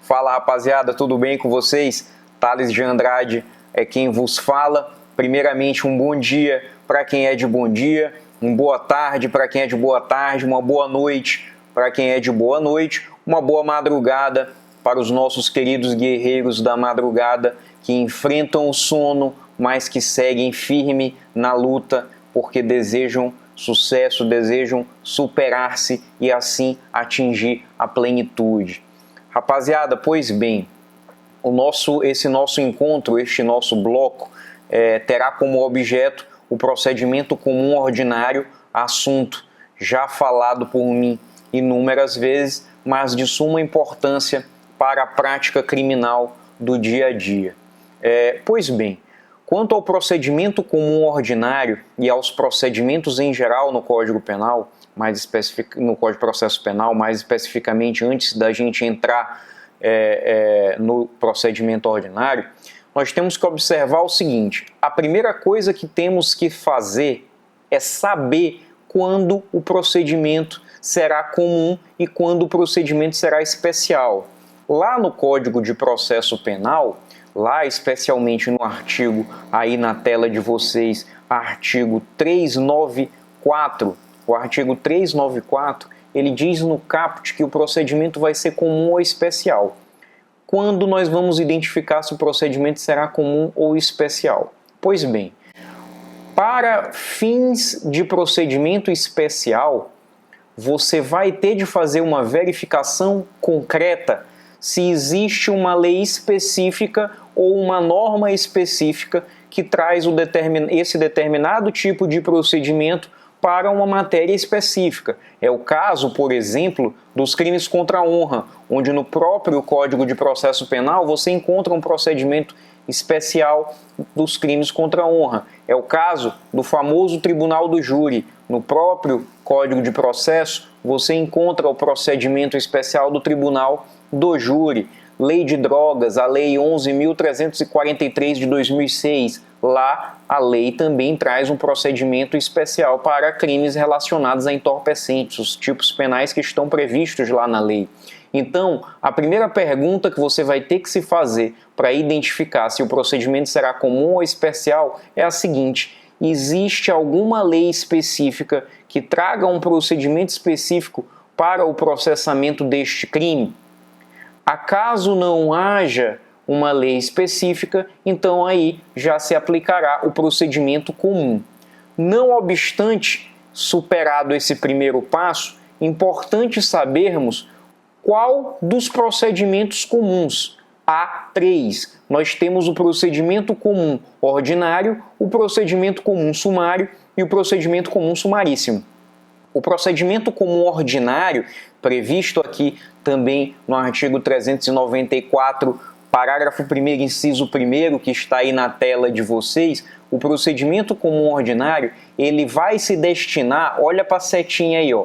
Fala rapaziada, tudo bem com vocês? Thales de Andrade é quem vos fala. Primeiramente, um bom dia para quem é de bom dia, uma boa tarde para quem é de boa tarde, uma boa noite para quem é de boa noite, uma boa madrugada para os nossos queridos guerreiros da madrugada que enfrentam o sono, mas que seguem firme na luta porque desejam sucesso, desejam superar-se e assim atingir a plenitude. Rapaziada, pois bem, esse nosso encontro, este nosso bloco, terá como objeto o procedimento comum ordinário, assunto já falado por mim inúmeras vezes, mas de suma importância para a prática criminal do dia a dia. Pois bem, quanto ao procedimento comum ordinário e aos procedimentos em geral no Código Penal, no Código de Processo Penal, mais especificamente antes da gente entrar no procedimento ordinário, nós temos que observar o seguinte: a primeira coisa que temos que fazer é saber quando o procedimento será comum e quando o procedimento será especial. Lá no Código de Processo Penal, lá especialmente no artigo aí na tela de vocês, artigo 394, o artigo 394, ele diz no caput que o procedimento vai ser comum ou especial. Quando nós vamos identificar se o procedimento será comum ou especial? Pois bem, para fins de procedimento especial, você vai ter de fazer uma verificação concreta se existe uma lei específica ou uma norma específica que traz esse determinado tipo de procedimento para uma matéria específica. É o caso, por exemplo, dos crimes contra a honra, onde no próprio Código de Processo Penal você encontra um procedimento especial dos crimes contra a honra. É o caso do famoso Tribunal do Júri. No próprio Código de Processo você encontra o procedimento especial do Tribunal do Júri. Lei de Drogas, a Lei 11.343 de 2006. Lá, a lei também traz um procedimento especial para crimes relacionados a entorpecentes, os tipos penais que estão previstos lá na lei. Então, a primeira pergunta que você vai ter que se fazer para identificar se o procedimento será comum ou especial é a seguinte: existe alguma lei específica que traga um procedimento específico para o processamento deste crime? Acaso não haja uma lei específica, então aí já se aplicará o procedimento comum. Não obstante, superado esse primeiro passo, importante sabermos qual dos procedimentos comuns. Há três. Nós temos o procedimento comum ordinário, o procedimento comum sumário e o procedimento comum sumaríssimo. O procedimento comum ordinário, previsto aqui também no artigo 394, parágrafo 1º, inciso 1º, que está aí na tela de vocês, o procedimento comum ordinário, ele vai se destinar, olha para a setinha aí, ó,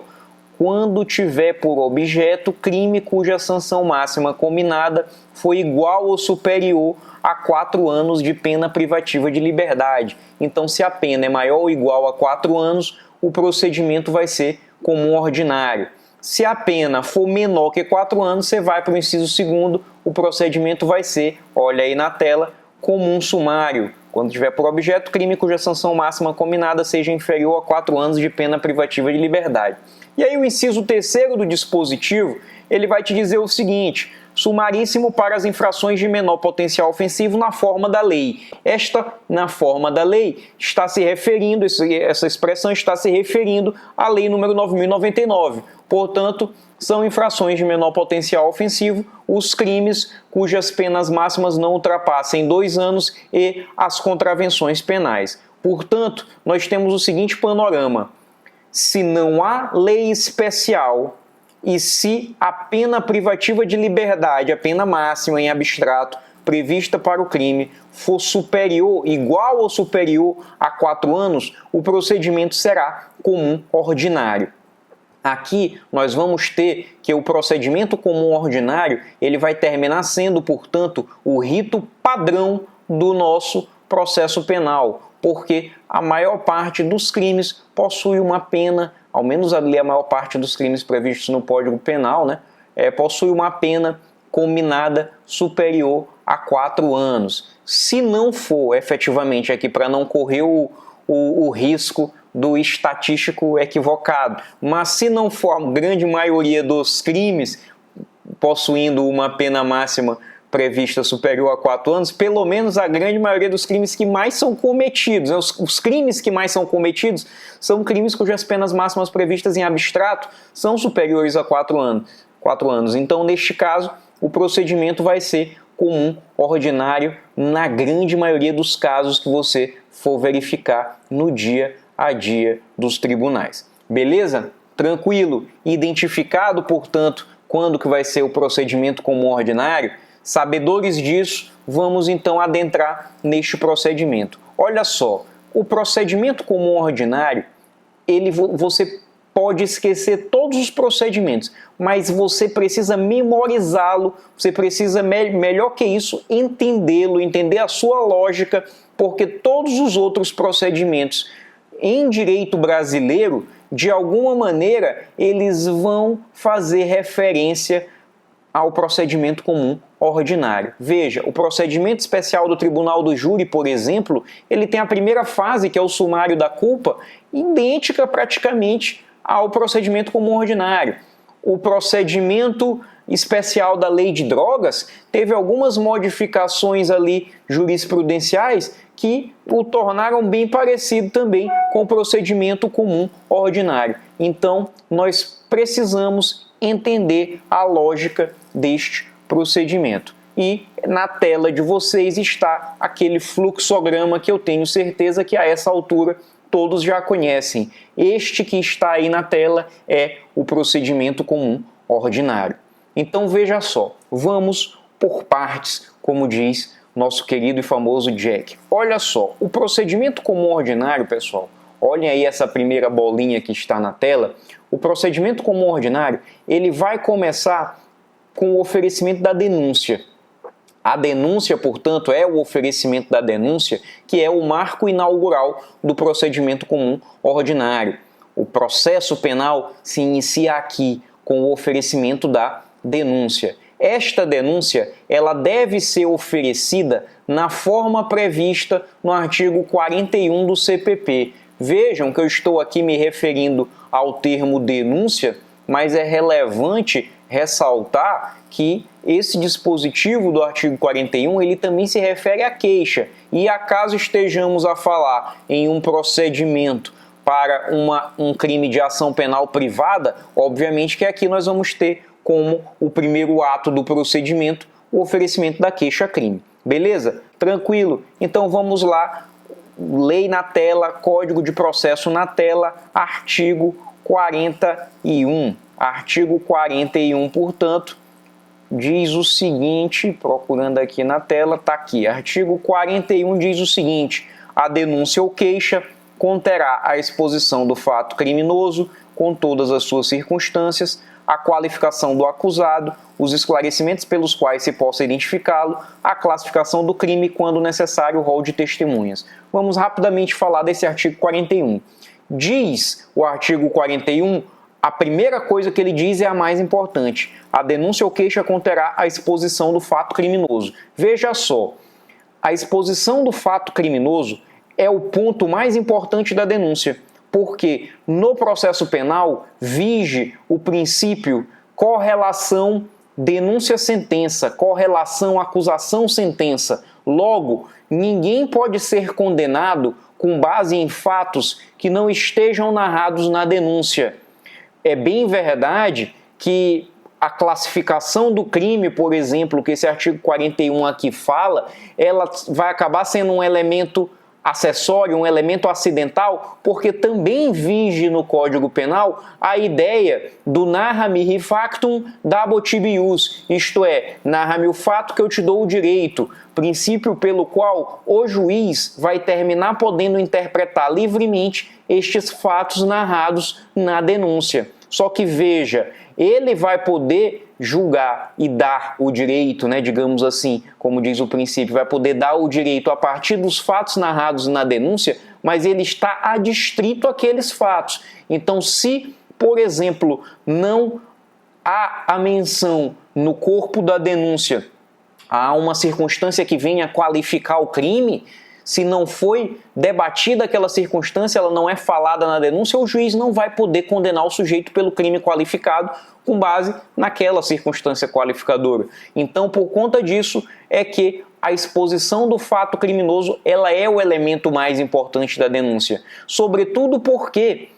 quando tiver por objeto crime cuja sanção máxima combinada foi igual ou superior a 4 anos de pena privativa de liberdade. Então, se a pena é maior ou igual a 4 anos, o procedimento vai ser comum ordinário. Se a pena for menor que 4 anos, você vai para o inciso 2º, o procedimento vai ser, olha aí na tela, comum sumário. Quando tiver por objeto crime cuja sanção máxima combinada seja inferior a 4 anos de pena privativa de liberdade. E aí o inciso 3º do dispositivo, ele vai te dizer o seguinte: sumaríssimo para as infrações de menor potencial ofensivo na forma da lei. Esta, na forma da lei, está se referindo, essa expressão está se referindo à lei número 9.099. Portanto, são infrações de menor potencial ofensivo os crimes cujas penas máximas não ultrapassem 2 anos e as contravenções penais. Portanto, nós temos o seguinte panorama: se não há lei especial e se a pena privativa de liberdade, a pena máxima em abstrato, prevista para o crime, for superior, igual ou superior a 4 anos, o procedimento será comum ordinário. Aqui nós vamos ter que o procedimento comum ordinário ele vai terminar sendo, portanto, o rito padrão do nosso processo penal, porque a maior parte dos crimes possui uma pena, ao menos ali a maior parte dos crimes previstos no Código Penal, possui uma pena combinada superior a 4 anos. Se não for efetivamente aqui, para não correr o risco do estatístico equivocado, mas se não for a grande maioria dos crimes possuindo uma pena máxima prevista superior a 4 anos, pelo menos a grande maioria dos crimes que mais são cometidos, né? Os crimes que mais são cometidos são crimes cujas penas máximas previstas em abstrato são superiores a 4 anos. Então, neste caso, o procedimento vai ser comum, ordinário, na grande maioria dos casos que você for verificar no dia a dia dos tribunais. Beleza? Tranquilo? Identificado, portanto, quando que vai ser o procedimento comum ordinário? Sabedores disso, vamos então adentrar neste procedimento. Olha só, o procedimento comum ordinário, você pode esquecer todos os procedimentos, mas você precisa memorizá-lo, você precisa, melhor que isso, entendê-lo, entender a sua lógica, porque todos os outros procedimentos em direito brasileiro, de alguma maneira, eles vão fazer referência ao procedimento comum ordinário. Veja, o procedimento especial do Tribunal do Júri, por exemplo, ele tem a primeira fase, que é o sumário da culpa, idêntica praticamente ao procedimento comum ordinário. O procedimento especial da Lei de Drogas teve algumas modificações ali jurisprudenciais que o tornaram bem parecido também com o procedimento comum ordinário. Então, nós precisamos entender a lógica deste procedimento. E na tela de vocês está aquele fluxograma que eu tenho certeza que a essa altura todos já conhecem. Este que está aí na tela é o procedimento comum ordinário. Então veja só, vamos por partes, como diz nosso querido e famoso Jack. Olha só, o procedimento comum ordinário, pessoal, olhem aí essa primeira bolinha que está na tela. O procedimento comum ordinário, ele vai começar com o oferecimento da denúncia. A denúncia, portanto, é o oferecimento da denúncia, que é o marco inaugural do procedimento comum ordinário. O processo penal se inicia aqui, com o oferecimento da denúncia. Esta denúncia, ela deve ser oferecida na forma prevista no artigo 41 do CPP. Vejam que eu estou aqui me referindo ao termo denúncia, mas é relevante ressaltar que esse dispositivo do artigo 41, ele também se refere à queixa. E acaso estejamos a falar em um procedimento para um crime de ação penal privada, obviamente que aqui nós vamos ter como o primeiro ato do procedimento o oferecimento da queixa-crime. Beleza? Tranquilo? Então vamos lá. Lei na tela, Código de Processo na tela, artigo 41. Artigo 41, portanto, diz o seguinte, procurando aqui na tela, está aqui. Artigo 41 diz o seguinte: a denúncia ou queixa conterá a exposição do fato criminoso com todas as suas circunstâncias, a qualificação do acusado, os esclarecimentos pelos quais se possa identificá-lo, a classificação do crime quando necessário o rol de testemunhas. Vamos rapidamente falar desse artigo 41. Diz o artigo 41, a primeira coisa que ele diz é a mais importante. A denúncia ou queixa conterá a exposição do fato criminoso. Veja só, a exposição do fato criminoso é o ponto mais importante da denúncia, porque no processo penal vige o princípio correlação denúncia-sentença, correlação acusação-sentença. Logo, ninguém pode ser condenado com base em fatos que não estejam narrados na denúncia. É bem verdade que a classificação do crime, por exemplo, que esse artigo 41 aqui fala, ela vai acabar sendo um elemento acessório, um elemento acidental, porque também vige no Código Penal a ideia do narra-me factum daboti ius, isto é, narra-me o fato que eu te dou o direito, princípio pelo qual o juiz vai terminar podendo interpretar livremente estes fatos narrados na denúncia. Só que veja, ele vai poder julgar e dar o direito, digamos assim, como diz o princípio, vai poder dar o direito a partir dos fatos narrados na denúncia, mas ele está adstrito àqueles fatos. Então, se, por exemplo, não há a menção no corpo da denúncia há uma circunstância que venha qualificar o crime, se não foi debatida aquela circunstância, ela não é falada na denúncia, o juiz não vai poder condenar o sujeito pelo crime qualificado com base naquela circunstância qualificadora. Então, por conta disso, é que a exposição do fato criminoso ela é o elemento mais importante da denúncia. Sobretudo porque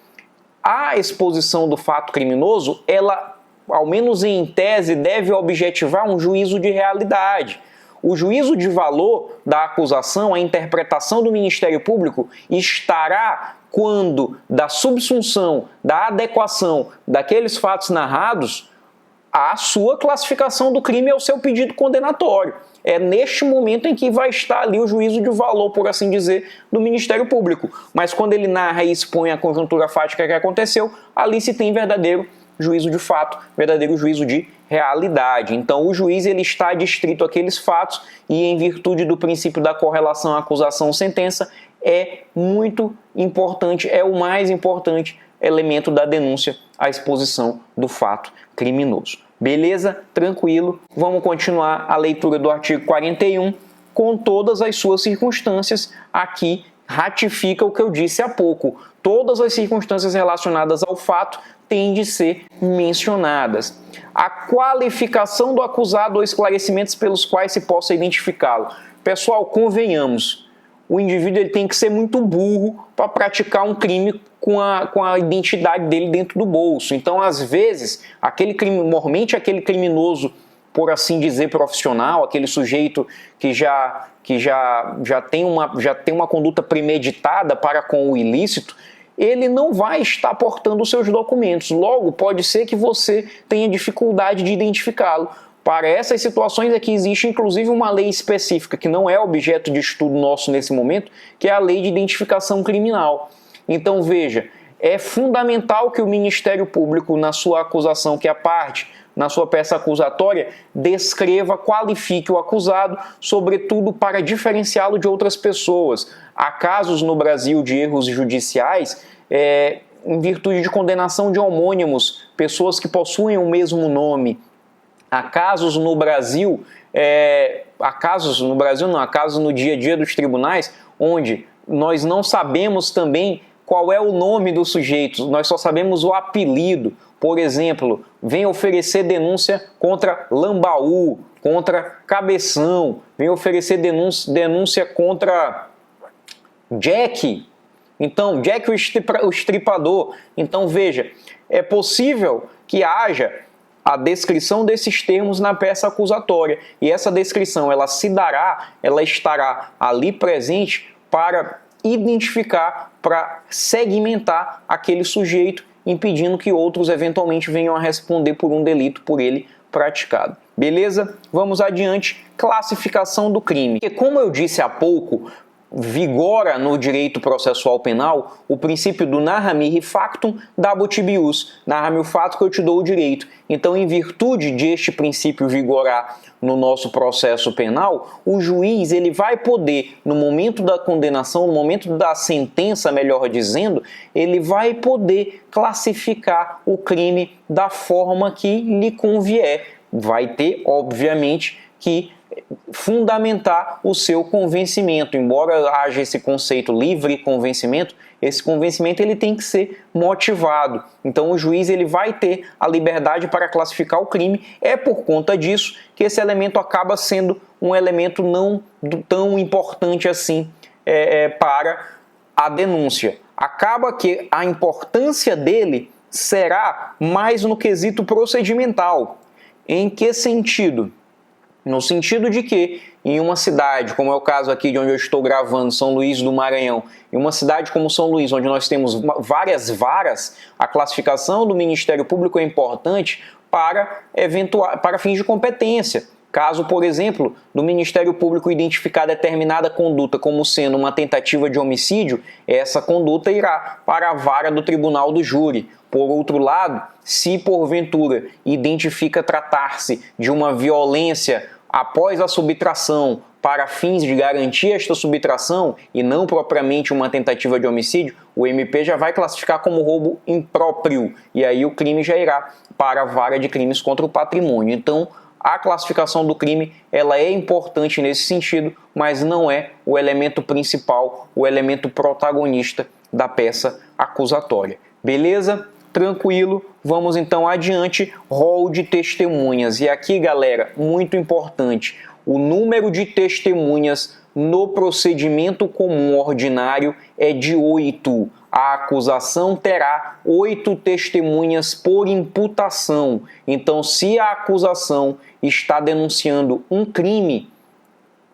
a exposição do fato criminoso, ela, ao menos em tese, deve objetivar um juízo de realidade. O juízo de valor da acusação, a interpretação do Ministério Público, estará quando da subsunção, da adequação daqueles fatos narrados à sua classificação do crime ao seu pedido condenatório. É neste momento em que vai estar ali o juízo de valor, por assim dizer, do Ministério Público. Mas quando ele narra e expõe a conjuntura fática que aconteceu, ali se tem verdadeiro juízo de fato, verdadeiro juízo de realidade. Então o juiz ele está adstrito àqueles fatos e em virtude do princípio da correlação acusação-sentença é muito importante, é o mais importante elemento da denúncia, a exposição do fato criminoso. Beleza? Tranquilo? Vamos continuar a leitura do artigo 41 com todas as suas circunstâncias. Aqui ratifica o que eu disse há pouco. Todas as circunstâncias relacionadas ao fato têm de ser mencionadas. A qualificação do acusado ou esclarecimentos pelos quais se possa identificá-lo. Pessoal, convenhamos, o indivíduo ele tem que ser muito burro para praticar um crime com a identidade dele dentro do bolso. Então, às vezes, normalmente aquele criminoso, por assim dizer, profissional, aquele sujeito que já tem uma conduta premeditada para com o ilícito, ele não vai estar portando os seus documentos. Logo, pode ser que você tenha dificuldade de identificá-lo. Para essas situações aqui existe inclusive uma lei específica, que não é objeto de estudo nosso nesse momento, que é a Lei de Identificação Criminal. Então veja, é fundamental que o Ministério Público, na sua acusação, que é a parte, na sua peça acusatória, descreva, qualifique o acusado, sobretudo para diferenciá-lo de outras pessoas. Há casos no Brasil de erros judiciais, em virtude de condenação de homônimos, pessoas que possuem o mesmo nome. Há casos no Brasil, há casos no dia a dia dos tribunais, onde nós não sabemos também qual é o nome do sujeito, nós só sabemos o apelido. Por exemplo, vem oferecer denúncia contra Lambaú, contra Cabeção, vem oferecer denúncia contra Jack. Então, Jack o Estripador. Então, veja, é possível que haja a descrição desses termos na peça acusatória. E essa descrição, ela estará ali presente para identificar, para segmentar aquele sujeito, impedindo que outros eventualmente venham a responder por um delito por ele praticado. Beleza? Vamos adiante. Classificação do crime. Porque, como eu disse há pouco, vigora no direito processual penal o princípio do narra-me factum dabut ius, narra-me o fato que eu te dou o direito. Então, em virtude deste princípio vigorar no nosso processo penal, o juiz ele vai poder, no momento da condenação, no momento da sentença, melhor dizendo, ele vai poder classificar o crime da forma que lhe convier. Vai ter, obviamente, que fundamentar o seu convencimento. Embora haja esse conceito livre convencimento, esse convencimento ele tem que ser motivado. Então o juiz ele vai ter a liberdade para classificar o crime. É por conta disso que esse elemento acaba sendo um elemento não tão importante assim para a denúncia. Acaba que a importância dele será mais no quesito procedimental. Em que sentido? No sentido de que, em uma cidade, como é o caso aqui de onde eu estou gravando, São Luís do Maranhão, em uma cidade como São Luís, onde nós temos várias varas, a classificação do Ministério Público é importante para fins de competência. Caso, por exemplo, do Ministério Público identificar determinada conduta como sendo uma tentativa de homicídio, essa conduta irá para a vara do tribunal do júri. Por outro lado, se porventura identifica tratar-se de uma violência após a subtração para fins de garantir esta subtração e não propriamente uma tentativa de homicídio, o MP já vai classificar como roubo impróprio e aí o crime já irá para a vara de crimes contra o patrimônio. Então, A classificação do crime, ela é importante nesse sentido, mas não é o elemento principal, o elemento protagonista da peça acusatória. Beleza? Tranquilo? Vamos então adiante, rol de testemunhas. E aqui, galera, muito importante, o número de testemunhas no procedimento comum ordinário é de 8. A acusação terá 8 testemunhas por imputação. Então, se a acusação está denunciando um crime,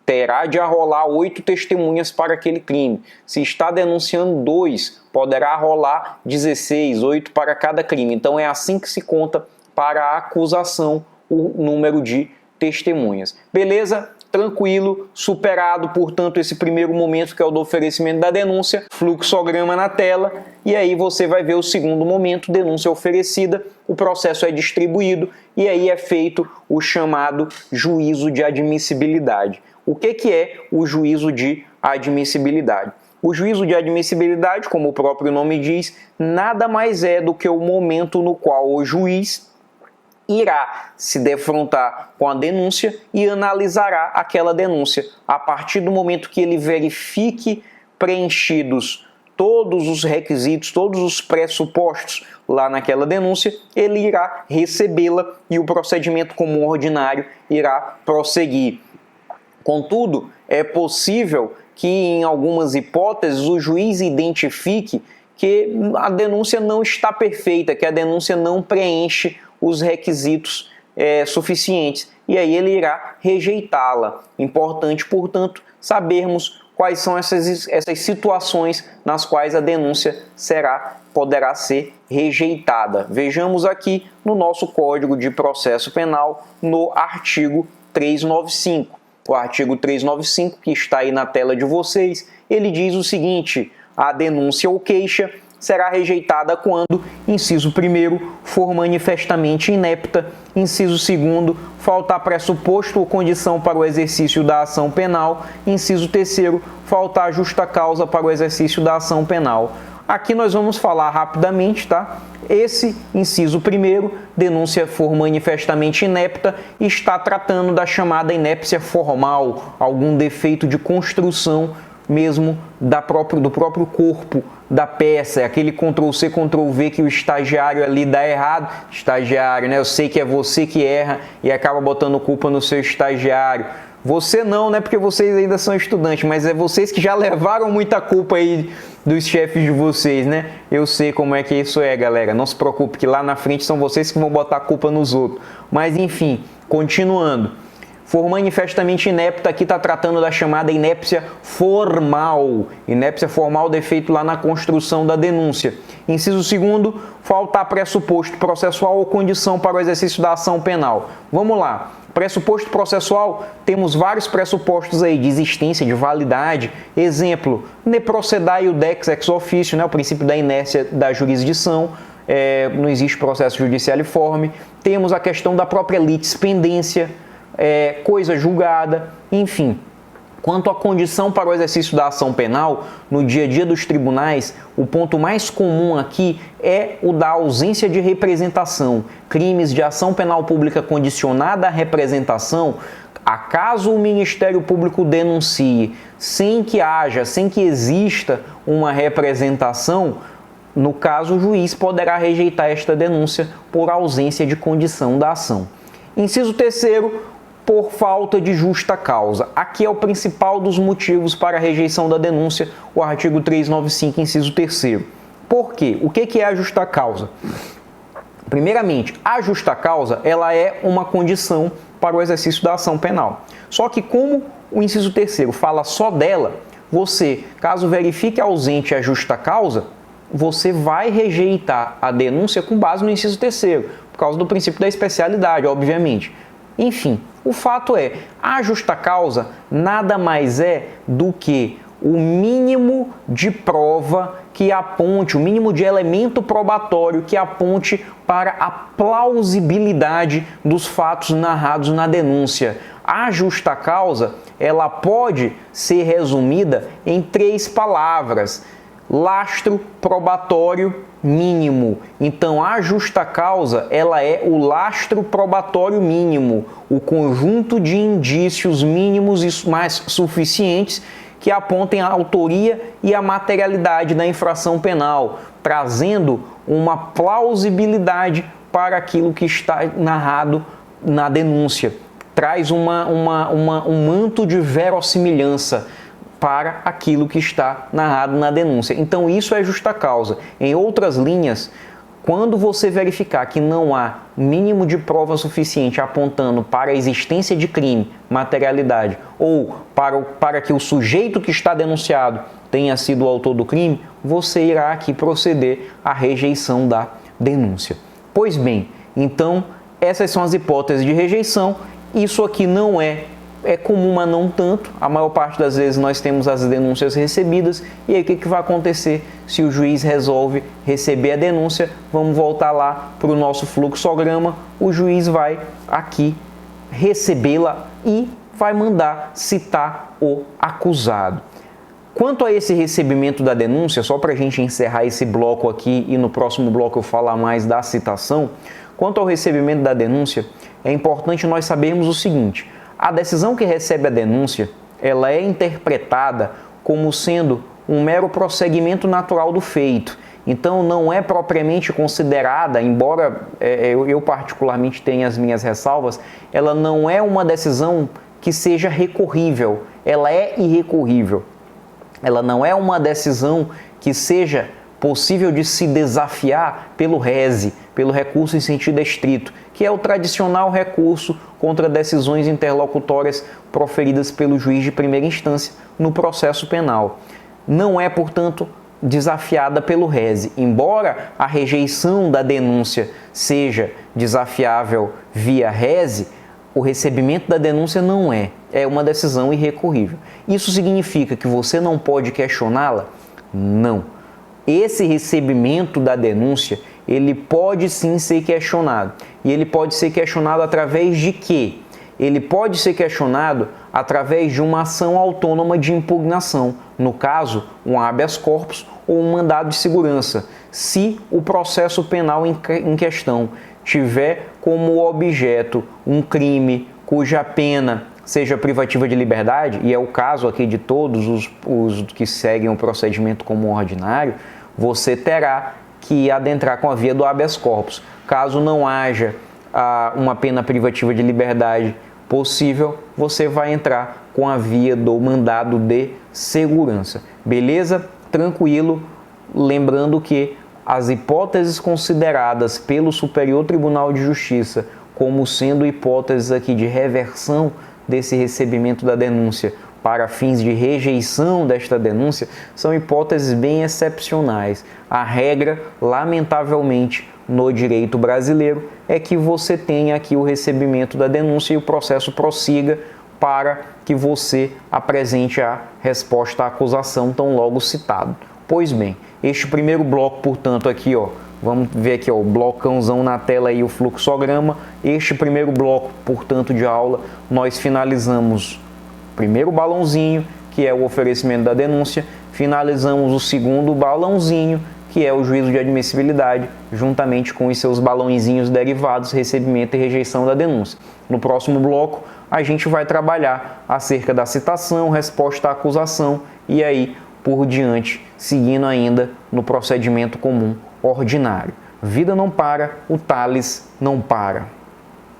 terá de arrolar 8 testemunhas para aquele crime. Se está denunciando 2, poderá arrolar 16, 8 para cada crime. Então é assim que se conta para a acusação o número de testemunhas. Beleza? Tranquilo, superado, portanto, esse primeiro momento que é o do oferecimento da denúncia, fluxograma na tela, e aí você vai ver o segundo momento, denúncia oferecida, o processo é distribuído e aí é feito o chamado juízo de admissibilidade. O que é o juízo de admissibilidade? O juízo de admissibilidade, como o próprio nome diz, nada mais é do que o momento no qual o juiz irá se defrontar com a denúncia e analisará aquela denúncia. A partir do momento que ele verifique preenchidos todos os requisitos, todos os pressupostos lá naquela denúncia, ele irá recebê-la e o procedimento comum ordinário irá prosseguir. Contudo, é possível que em algumas hipóteses o juiz identifique que a denúncia não está perfeita, que a denúncia não preenche os requisitos suficientes, e aí ele irá rejeitá-la. Importante, portanto, sabermos quais são essas situações nas quais a denúncia poderá ser rejeitada. Vejamos aqui no nosso Código de Processo Penal, no artigo 395. O artigo 395, que está aí na tela de vocês, ele diz o seguinte: a denúncia ou queixa será rejeitada quando, inciso 1º, for manifestamente inepta, inciso 2º, faltar pressuposto ou condição para o exercício da ação penal, inciso 3º, faltar justa causa para o exercício da ação penal. Aqui nós vamos falar rapidamente, tá? Esse inciso 1º, denúncia for manifestamente inepta, está tratando da chamada inépcia formal, algum defeito de construção mesmo do próprio corpo da peça, é aquele Ctrl+C, Ctrl+V que o estagiário ali dá errado. Estagiário, né? Eu sei que é você que erra e acaba botando culpa no seu estagiário. Você não, né? Porque vocês ainda são estudantes, mas é vocês que já levaram muita culpa aí dos chefes de vocês, né? Eu sei como é que isso é, galera. Não se preocupe que lá na frente são vocês que vão botar a culpa nos outros. Mas enfim, continuando. For manifestamente inepta, aqui está tratando da chamada inépcia formal. Inépcia formal, defeito lá na construção da denúncia. Inciso 2º, faltar pressuposto processual ou condição para o exercício da ação penal. Vamos lá. Pressuposto processual, temos vários pressupostos aí de existência, de validade. Exemplo, ne procedere iudex ex officio, né? O princípio da inércia da jurisdição. Não existe processo judicialiforme. Temos a questão da própria litispendência, coisa julgada, enfim. Quanto à condição para o exercício da ação penal, no dia a dia dos tribunais, o ponto mais comum aqui é o da ausência de representação. Crimes de ação penal pública condicionada à representação, acaso o Ministério Público denuncie sem que exista uma representação, no caso o juiz poderá rejeitar esta denúncia por ausência de condição da ação. Inciso 3º, por falta de justa causa. Aqui é o principal dos motivos para a rejeição da denúncia, o artigo 395, inciso 3º. Por quê? O que é a justa causa? Primeiramente, a justa causa ela é uma condição para o exercício da ação penal. Só que como o inciso 3º fala só dela, você, caso verifique ausente a justa causa, você vai rejeitar a denúncia com base no inciso 3º, por causa do princípio da especialidade, obviamente. Enfim, o fato é, a justa causa nada mais é do que o mínimo de prova que aponte, o mínimo de elemento probatório que aponte para a plausibilidade dos fatos narrados na denúncia. A justa causa, ela pode ser resumida em 3 palavras. lastro probatório mínimo. Então, a justa causa, ela é o lastro probatório mínimo, o conjunto de indícios mínimos e mais suficientes que apontem a autoria e a materialidade da infração penal, trazendo uma plausibilidade para aquilo que está narrado na denúncia. Traz um manto de verossimilhança para aquilo que está narrado na denúncia. Então, isso é justa causa. Em outras linhas, quando você verificar que não há mínimo de prova suficiente apontando para a existência de crime, materialidade, ou para que o sujeito que está denunciado tenha sido o autor do crime, você irá aqui proceder à rejeição da denúncia. Pois bem, então, essas são as hipóteses de rejeição. Isso aqui não é comum, mas não tanto. A maior parte das vezes nós temos as denúncias recebidas. E aí o que vai acontecer se o juiz resolve receber a denúncia? Vamos voltar lá para o nosso fluxograma. O juiz vai aqui recebê-la e vai mandar citar o acusado. Quanto a esse recebimento da denúncia, só para a gente encerrar esse bloco aqui e no próximo bloco eu falar mais da citação, quanto ao recebimento da denúncia, é importante nós sabermos o seguinte: a decisão que recebe a denúncia, ela é interpretada como sendo um mero prosseguimento natural do feito. Então, não é propriamente considerada, embora eu particularmente tenha as minhas ressalvas, ela não é uma decisão que seja recorrível, ela é irrecorrível. Ela não é uma decisão que seja possível de se desafiar pelo rese, pelo recurso em sentido estrito, que é o tradicional recurso contra decisões interlocutórias proferidas pelo juiz de primeira instância no processo penal. Não é, portanto, desafiada pelo rese. Embora a rejeição da denúncia seja desafiável via rese, o recebimento da denúncia não é. É uma decisão irrecorrível. Isso significa que você não pode questioná-la? Não. Esse recebimento da denúncia, ele pode sim ser questionado. E ele pode ser questionado através de quê? Ele pode ser questionado através de uma ação autônoma de impugnação. No caso, um habeas corpus ou um mandado de segurança. Se o processo penal em questão tiver como objeto um crime cuja pena seja privativa de liberdade, e é o caso aqui de todos os que seguem o procedimento como ordinário, você terá que adentrar com a via do habeas corpus. Caso não haja uma pena privativa de liberdade possível, você vai entrar com a via do mandado de segurança. Beleza? Tranquilo? Lembrando que as hipóteses consideradas pelo Superior Tribunal de Justiça como sendo hipóteses aqui de reversão desse recebimento da denúncia para fins de rejeição desta denúncia, são hipóteses bem excepcionais. A regra, lamentavelmente, no direito brasileiro, é que você tenha aqui o recebimento da denúncia e o processo prossiga para que você apresente a resposta à acusação tão logo citado. Pois bem, este primeiro bloco, portanto, aqui, ó, vamos ver aqui, ó, o blocãozão na tela aí, o fluxograma. Este primeiro bloco, portanto, de aula, nós finalizamos o primeiro balãozinho, que é o oferecimento da denúncia, finalizamos o segundo balãozinho, que é o juízo de admissibilidade, juntamente com os seus balãozinhos derivados, recebimento e rejeição da denúncia. No próximo bloco, a gente vai trabalhar acerca da citação, resposta à acusação e aí por diante, seguindo ainda no procedimento comum ordinário. Vida não para, o Thales não para.